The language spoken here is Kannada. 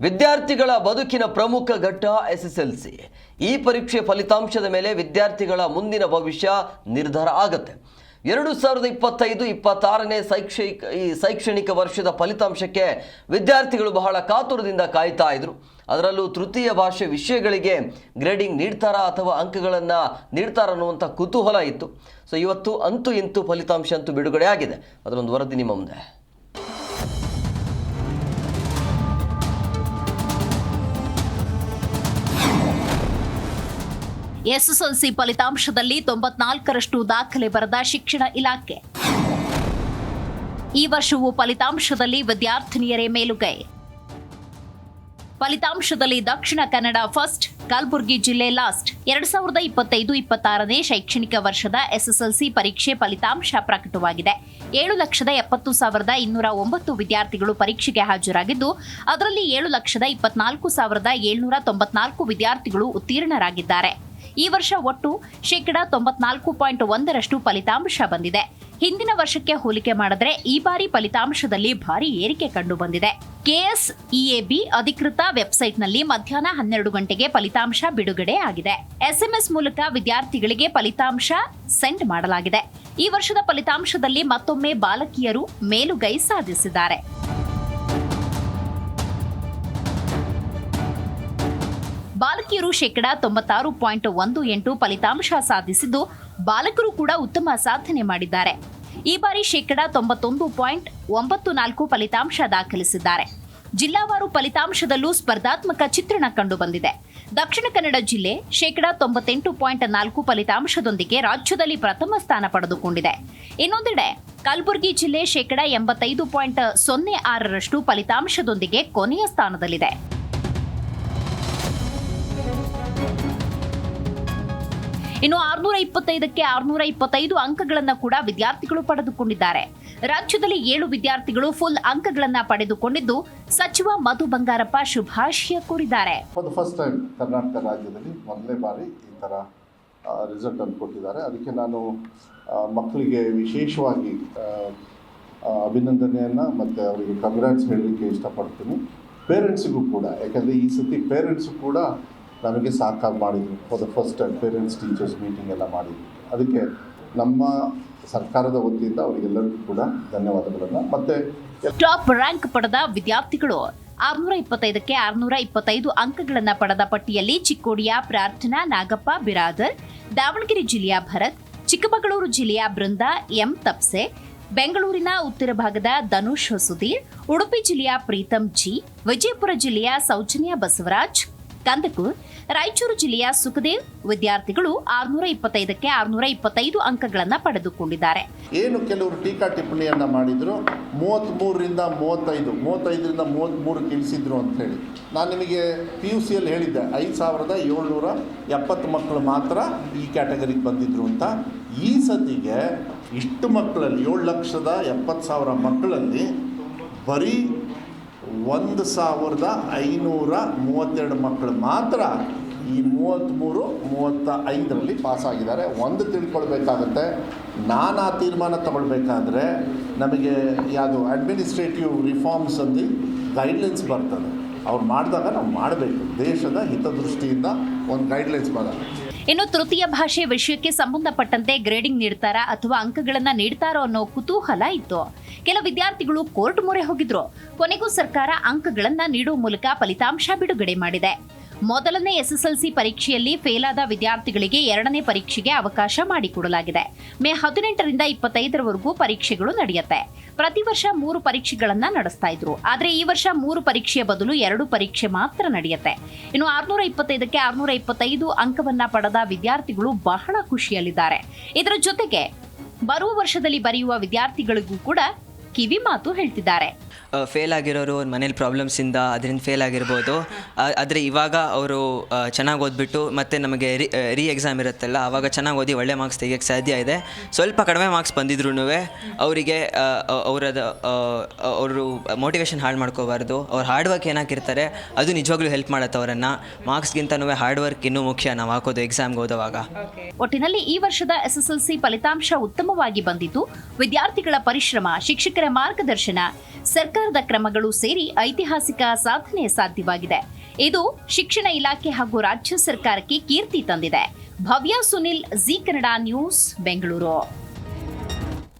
ವಿದ್ಯಾರ್ಥಿಗಳ ಬದುಕಿನ ಪ್ರಮುಖ ಘಟ್ಟ ಎಸ್ಎಸ್ಎಲ್ಸಿ. ಈ ಪರೀಕ್ಷೆ ಫಲಿತಾಂಶದ ಮೇಲೆ ವಿದ್ಯಾರ್ಥಿಗಳ ಮುಂದಿನ ಭವಿಷ್ಯ ನಿರ್ಧಾರ ಆಗುತ್ತೆ. 2025-26ನೇ ಶೈಕ್ಷಣಿಕ ವರ್ಷದ ಫಲಿತಾಂಶಕ್ಕೆ ವಿದ್ಯಾರ್ಥಿಗಳು ಬಹಳ ಕಾತುರದಿಂದ ಕಾಯ್ತಾ ಇದ್ರು. ಅದರಲ್ಲೂ ತೃತೀಯ ಭಾಷೆ ವಿಷಯಗಳಿಗೆ ಗ್ರೇಡಿಂಗ್ ನೀಡ್ತಾರಾ ಅಥವಾ ಅಂಕಗಳನ್ನು ನೀಡ್ತಾರಾ ಅನ್ನುವಂಥ ಕುತೂಹಲ ಇತ್ತು. ಸೊ ಇವತ್ತು ಅಂತೂ ಇಂತೂ ಫಲಿತಾಂಶ ಅಂತೂ ಬಿಡುಗಡೆ ಆಗಿದೆ. ಅದರೊಂದು ವರದಿ ನಿಮ್ಮ ಮುಂದೆ. ಎಸ್ಎಸ್ಎಲ್ಸಿ ಫಲಿತಾಂಶದಲ್ಲಿ 94ರಷ್ಟು ದಾಖಲೆ ಬರೆದ ಶಿಕ್ಷಣ ಇಲಾಖೆ. ಈ ವರ್ಷವೂ ಫಲಿತಾಂಶದಲ್ಲಿ ವಿದ್ಯಾರ್ಥಿನಿಯರೇ ಮೇಲುಗೈ. ಫಲಿತಾಂಶದಲ್ಲಿ ದಕ್ಷಿಣ ಕನ್ನಡ ಫಸ್ಟ್, ಕಲಬುರಗಿ ಜಿಲ್ಲೆ ಲಾಸ್ಟ್. 2025-26ನೇ ಶೈಕ್ಷಣಿಕ ವರ್ಷದ ಎಸ್ಎಸ್ಎಲ್ಸಿ ಪರೀಕ್ಷೆ ಫಲಿತಾಂಶ ಪ್ರಕಟವಾಗಿದೆ. 7,70,209 ವಿದ್ಯಾರ್ಥಿಗಳು ಪರೀಕ್ಷೆಗೆ ಹಾಜರಾಗಿದ್ದು, ಅದರಲ್ಲಿ 7,24,794 ವಿದ್ಯಾರ್ಥಿಗಳು ಉತ್ತೀರ್ಣರಾಗಿದ್ದಾರೆ. ಈ ವರ್ಷ ಒಟ್ಟು 94.1% ಫಲಿತಾಂಶ ಬಂದಿದೆ. ಹಿಂದಿನ ವರ್ಷಕ್ಕೆ ಹೋಲಿಕೆ ಮಾಡಿದ್ರೆ ಈ ಬಾರಿ ಫಲಿತಾಂಶದಲ್ಲಿ ಭಾರಿ ಏರಿಕೆ ಕಂಡು ಬಂದಿದೆ. ಕೆಎಸ್ಇಎಬಿ ಅಧಿಕೃತ ವೆಬ್ಸೈಟ್ನಲ್ಲಿ ಮಧ್ಯಾಹ್ನ 12 ಗಂಟೆಗೆ ಫಲಿತಾಂಶ ಬಿಡುಗಡೆ ಆಗಿದೆ. ಎಸ್ಎಂಎಸ್ ಮೂಲಕ ವಿದ್ಯಾರ್ಥಿಗಳಿಗೆ ಫಲಿತಾಂಶ ಸೆಂಡ್ ಮಾಡಲಾಗಿದೆ. ಈ ವರ್ಷದ ಫಲಿತಾಂಶದಲ್ಲಿ ಮತ್ತೊಮ್ಮೆ ಬಾಲಕಿಯರು ಮೇಲುಗೈ ಸಾಧಿಸಿದ್ದಾರೆ. ಬಾಲಕಿಯರು 96.18% ಫಲಿತಾಂಶ ಸಾಧಿಸಿದ್ದು, ಬಾಲಕರು ಕೂಡ ಉತ್ತಮ ಸಾಧನೆ ಮಾಡಿದ್ದಾರೆ. ಈ ಬಾರಿ 91.94% ಫಲಿತಾಂಶ ದಾಖಲಿಸಿದ್ದಾರೆ. ಜಿಲ್ಲಾವಾರು ಫಲಿತಾಂಶದಲ್ಲೂ ಸ್ಪರ್ಧಾತ್ಮಕ ಚಿತ್ರಣ ಕಂಡು ಬಂದಿದೆ. ದಕ್ಷಿಣ ಕನ್ನಡ ಜಿಲ್ಲೆ 98.4% ಫಲಿತಾಂಶದೊಂದಿಗೆ ರಾಜ್ಯದಲ್ಲಿ ಪ್ರಥಮ ಸ್ಥಾನ ಪಡೆದುಕೊಂಡಿದೆ. ಇನ್ನೊಂದೆಡೆ ಕಲಬುರಗಿ ಜಿಲ್ಲೆ 85.06% ಫಲಿತಾಂಶದೊಂದಿಗೆ ಕೊನೆಯ ಸ್ಥಾನದಲ್ಲಿದೆ. ಇನ್ನು 625ಕ್ಕೆ 625 ಅಂಕಗಳನ್ನು ಕೂಡ ವಿದ್ಯಾರ್ಥಿಗಳು ಪಡೆದುಕೊಂಡಿದ್ದಾರೆ. ರಾಜ್ಯದಲ್ಲಿ 7 ವಿದ್ಯಾರ್ಥಿಗಳು ಫುಲ್ ಅಂಕಗಳನ್ನು ಪಡೆದುಕೊಂಡಿದ್ದು, ಸಚಿವ ಮಧು ಬಂಗಾರಪ್ಪ ಶುಭಾಶಯ ಕೋರಿದ್ದಾರೆ. ಫಸ್ಟ್ ಟೈಮ್ ಕರ್ನಾಟಕ ರಾಜ್ಯದಲ್ಲಿ ಮೊದಲನೇ ಬಾರಿ ಈ ಥರ ರಿಸಲ್ಟ್ ಅನ್ನು ಕೊಟ್ಟಿದ್ದಾರೆ. ಅದಕ್ಕೆ ನಾನು ಮಕ್ಕಳಿಗೆ ವಿಶೇಷವಾಗಿ ಅಭಿನಂದನೆಯನ್ನು ಮತ್ತು ಅವರಿಗೆ ಕಂಗ್ರಾಟ್ಸ್ ಹೇಳಲಿಕ್ಕೆ ಇಷ್ಟಪಡ್ತೀನಿ. ಪೇರೆಂಟ್ಸಿಗೂ ಕೂಡ, ಯಾಕಂದರೆ ಈ ಸತಿ ಪೇರೆಂಟ್ಸು ಕೂಡ ನಮಗೆ ಸಾಕಾಗಿ ಮಾಡಿದರು. For the first time parents teachers meeting ಎಲ್ಲ ಮಾಡಿದ್ರು. ಅದಕ್ಕೆ ನಮ್ಮ ಸರ್ಕಾರದ ವತಿಯಿಂದ ಅವರಿಗೆಲ್ಲರಿಗೂ ಕೂಡ ಧನ್ಯವಾದಗಳನ್ನು. ಮತ್ತೆ ಟಾಪ್ ರ್ಯಾಂಕ್ ಪಡೆದ ವಿದ್ಯಾರ್ಥಿಗಳು 625ಕ್ಕೆ 625 ಅಂಕಗಳನ್ನು ಪಡೆದ ಪಟ್ಟಿಯಲ್ಲಿ ಚಿಕ್ಕೋಡಿಯ ಪ್ರಾರ್ಥನಾ ನಾಗಪ್ಪ ಬಿರಾದರ್, ದಾವಣಗೆರೆ ಜಿಲ್ಲೆಯ ಭರತ್, ಚಿಕ್ಕಮಗಳೂರು ಜಿಲ್ಲೆಯ ಬೃಂದಾ ಎಂ ತಪ್ಸೆ, ಬೆಂಗಳೂರಿನ ಉತ್ತರ ಭಾಗದ ಧನುಷ್ ಸುಧೀರ್, ಉಡುಪಿ ಜಿಲ್ಲೆಯ ಪ್ರೀತಂ ಜಿ, ವಿಜಯಪುರ ಜಿಲ್ಲೆಯ ಸೌಜನ್ಯ ಬಸವರಾಜ್, ಕಂದಕೂರ್, ರಾಯಚೂರು ಜಿಲ್ಲೆಯ ಸುಖದೇವ್ ವಿದ್ಯಾರ್ಥಿಗಳು 625ಕ್ಕೆ 625 ಅಂಕಗಳನ್ನು ಪಡೆದುಕೊಂಡಿದ್ದಾರೆ. ಏನು ಕೆಲವರು ಟೀಕಾ ಟಿಪ್ಪಣಿಯನ್ನು ಮಾಡಿದರು, 33ರಿಂದ 35, 35ರಿಂದ 33 ಇಳಿಸಿದ್ರು ಅಂತ ಹೇಳಿ. ನಾನು ನಿಮಗೆ PUCಯಲ್ಲಿ ಹೇಳಿದ್ದೆ 5,770 ಮಕ್ಕಳು ಮಾತ್ರ ಈ ಕ್ಯಾಟಗರಿಗೆ ಬಂದಿದ್ರು ಅಂತ. ಈ ಸತಿಗೆ ಇಷ್ಟು ಮಕ್ಕಳಲ್ಲಿ 7,70,000 ಮಕ್ಕಳಲ್ಲಿ ಬರೀ 1,532 ಮಕ್ಕಳು ಮಾತ್ರ ಈ 33-35ರಲ್ಲಿ ಪಾಸಾಗಿದ್ದಾರೆ. ಒಂದು ತಿಳ್ಕೊಳ್ಬೇಕಾಗತ್ತೆ, ನಾನು ಆ ತೀರ್ಮಾನ ತಗೊಳ್ಬೇಕಾದ್ರೆ ನಮಗೆ ಯಾವುದು ಅಡ್ಮಿನಿಸ್ಟ್ರೇಟಿವ್ ರಿಫಾರ್ಮ್ಸ್ ಅಂತ ಗೈಡ್ಲೈನ್ಸ್ ಬರ್ತದೆ. ಅವ್ರು ಮಾಡಿದಾಗ ನಾವು ಮಾಡಬೇಕು. ದೇಶದ ಹಿತದೃಷ್ಟಿಯಿಂದ ಒಂದು ಗೈಡ್ಲೈನ್ಸ್ ಬರೋದು. ಇನ್ನು ತೃತೀಯ ಭಾಷೆ ವಿಷಯಕ್ಕೆ ಸಂಬಂಧಪಟ್ಟಂತೆ ಗ್ರೇಡಿಂಗ್ ನೀಡ್ತಾರಾ ಅಥವಾ ಅಂಕಗಳನ್ನು ನೀಡ್ತಾರೋ ಅನ್ನೋ ಕುತೂಹಲ ಇತ್ತು. ಕೆಲ ವಿದ್ಯಾರ್ಥಿಗಳು ಕೋರ್ಟ್ ಮೊರೆ ಹೋಗಿದ್ರು. ಕೊನೆಗೂ ಸರ್ಕಾರ ಅಂಕಗಳನ್ನು ನೀಡುವ ಮೂಲಕ ಫಲಿತಾಂಶ ಬಿಡುಗಡೆ ಮಾಡಿದೆ. ಮೊದಲನೇ ಎಸ್ಎಸ್ಎಲ್ಸಿ ಪರೀಕ್ಷೆಯಲ್ಲಿ ಫೇಲ್ ಆದ ವಿದ್ಯಾರ್ಥಿಗಳಿಗೆ ಎರಡನೇ ಪರೀಕ್ಷೆಗೆ ಅವಕಾಶ ಮಾಡಿಕೊಡಲಾಗಿದೆ. ಮೇ 18ರಿಂದ 25ರವರೆಗೂ ಪರೀಕ್ಷೆಗಳು ನಡೆಯುತ್ತೆ. ಪ್ರತಿ ವರ್ಷ 3 ಪರೀಕ್ಷೆಗಳನ್ನ ನಡೆಸ್ತಾ ಇದ್ರು. ಆದ್ರೆ ಈ ವರ್ಷ 3 ಪರೀಕ್ಷೆಯ ಬದಲು 2 ಪರೀಕ್ಷೆ ಮಾತ್ರ ನಡೆಯುತ್ತೆ. ಇನ್ನು 625ಕ್ಕೆ 625 ಅಂಕವನ್ನ ಪಡೆದ ವಿದ್ಯಾರ್ಥಿಗಳು ಬಹಳ ಖುಷಿಯಲ್ಲಿದ್ದಾರೆ. ಇದರ ಜೊತೆಗೆ ಬರುವ ವರ್ಷದಲ್ಲಿ ಬರೆಯುವ ವಿದ್ಯಾರ್ಥಿಗಳಿಗೂ ಕೂಡ ಕಿವಿ ಮಾತು ಹೇಳ್ತಿದ್ದಾರೆ. ಫೇಲ್ ಆಗಿರೋರು ಅವ್ರ ಮನೇಲಿ ಪ್ರಾಬ್ಲಮ್ಸಿಂದ ಅದರಿಂದ ಫೇಲ್ ಆಗಿರ್ಬೋದು. ಆದರೆ ಇವಾಗ ಅವರು ಚೆನ್ನಾಗಿ ಓದ್ಬಿಟ್ಟು ಮತ್ತು ನಮಗೆ ಎಕ್ಸಾಮ್ ಇರುತ್ತಲ್ಲ, ಆವಾಗ ಚೆನ್ನಾಗಿ ಓದಿ ಒಳ್ಳೆ ಮಾರ್ಕ್ಸ್ ತೆಗಿಯೋಕ್ಕೆ ಸಾಧ್ಯ ಇದೆ. ಸ್ವಲ್ಪ ಕಡಿಮೆ ಮಾರ್ಕ್ಸ್ ಬಂದಿದ್ರು ಅವರಿಗೆ ಅವರು ಮೋಟಿವೇಶನ್ ಹಾಳು ಮಾಡ್ಕೋಬಾರ್ದು. ಅವ್ರು ಹಾರ್ಡ್ ವರ್ಕ್ ಏನಾಕಿರ್ತಾರೆ ಅದು ನಿಜವಾಗ್ಲೂ ಹೆಲ್ಪ್ ಮಾಡುತ್ತೆ ಅವರನ್ನು. ಮಾರ್ಕ್ಸ್ಗಿಂತನೂ ಹಾರ್ಡ್ ವರ್ಕ್ ಇನ್ನೂ ಮುಖ್ಯ ನಾವು ಹಾಕೋದು ಎಕ್ಸಾಮ್ಗೆ ಓದುವಾಗ. ಒಟ್ಟಿನಲ್ಲಿ ಈ ವರ್ಷದ ಎಸ್ಎಸ್ಎಲ್ಸಿ ಫಲಿತಾಂಶ ಉತ್ತಮವಾಗಿ ಬಂದಿದ್ದು, ವಿದ್ಯಾರ್ಥಿಗಳ ಪರಿಶ್ರಮ, ಶಿಕ್ಷಕರ ಮಾರ್ಗದರ್ಶನ, ಸರ್ಕಾರದ ಕ್ರಮಗಳು ಸೇರಿ ಐತಿಹಾಸಿಕ ಸಾಧನೆ ಸಾಧ್ಯವಾಗಿದೆ. ಇದು ಶಿಕ್ಷಣ ಇಲಾಖೆ ಹಾಗೂ ರಾಜ್ಯ ಸರ್ಕಾರಕ್ಕೆ ಕೀರ್ತಿ ತಂದಿದೆ. ಭವ್ಯ ಸುನಿಲ್, ಜಿ ಕನ್ನಡ ನ್ಯೂಸ್, ಬೆಂಗಳೂರು.